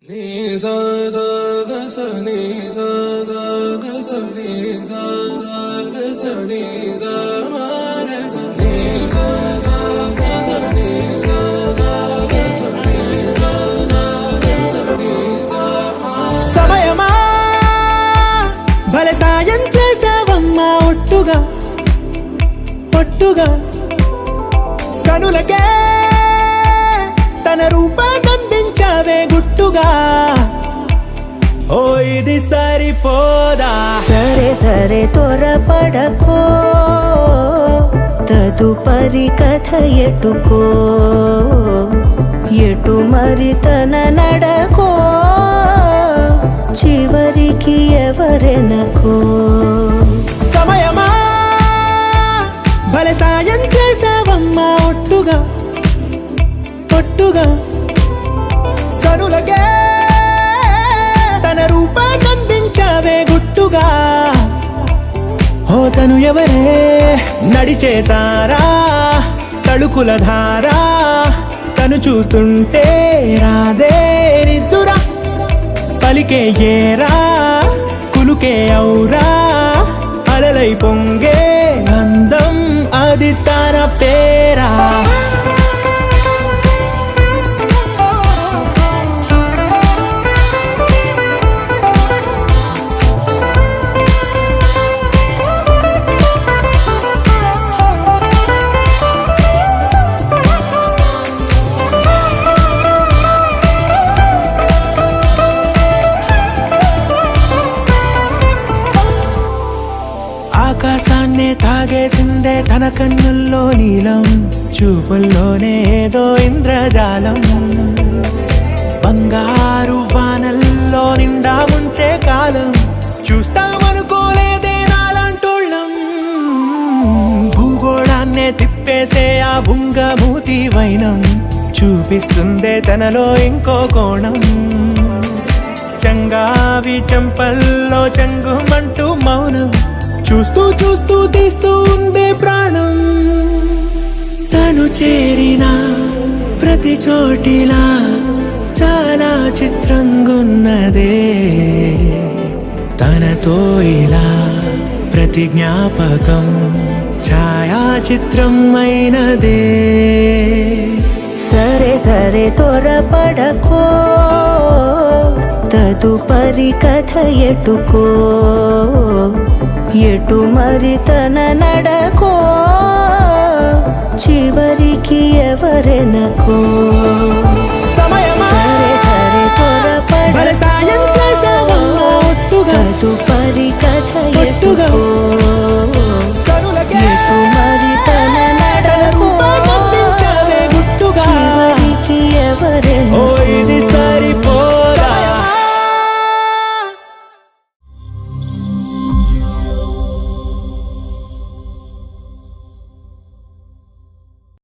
Ni sa sa ga sa ni sa sa ga sa ni sa sa ga sa ni sa ma ga sa ni sa sa ga sa ni sa sa ga sa ni sa sa ga sa ni sa ma సమయమా భలే సాయం చేసావమ్మా ఒట్టుగా ఒట్టుగా కనులకే తన రూపాన్నందించావే గుట్టుగా ఓ ఇది సరిపోదా సరే సరే త్వరపడకో తదుపరి కథ ఎటుకో ఎటు మరి తన నడకో చివరికి ఎవరెనకో సమయమా భలే సాయం చేసావమ్మా ఒట్టుగా ఒట్టుగా కనులకే తన రూపాన్నందించావే గుట్టుగా ఓ తను ఎవరే నడిచే తారా తడుకుల ధారా తను చూస్తుంటే రాదే నిద్దురా పలికే ఏరా కులుకే ఔరా అలలై పొంగే అందం అది తన పేరా ఆకాశాన్నే తాగేసిందే తన కన్నుల్లో నీలం చూపుల్లోనే ఏదో ఇంద్రజాలం బంగారు వానల్లో నిండా ఉంచే కాలం చూస్తామనుకోలేదే నాలాంటోళ్ళం భూగోళాన్నే తిప్పేసే ఆ బుంగమూతి వైనం చూపిస్తుందే తనలో ఇంకో కోణం చంగావి చంపల్లో చంగుమంటూ మౌనం చూస్తూ చూస్తూ తీస్తూ ఉందే ప్రాణం తను చేరిన ప్రతి చోటిలా చాలా చిత్రంగున్నదే తనతో ఇలా ప్రతి జ్ఞాపకం ఛాయాచిత్రం అయినదే సరే సరే త్వరపడకో తదుపరి కథ ఎటుకో ఎటు మరి తన నడకో చివరికి ఎవరెనకో సమయమా సరే సరే భలే సాయం చేసావమ్మా ఒట్టుగా తదుపరి కథ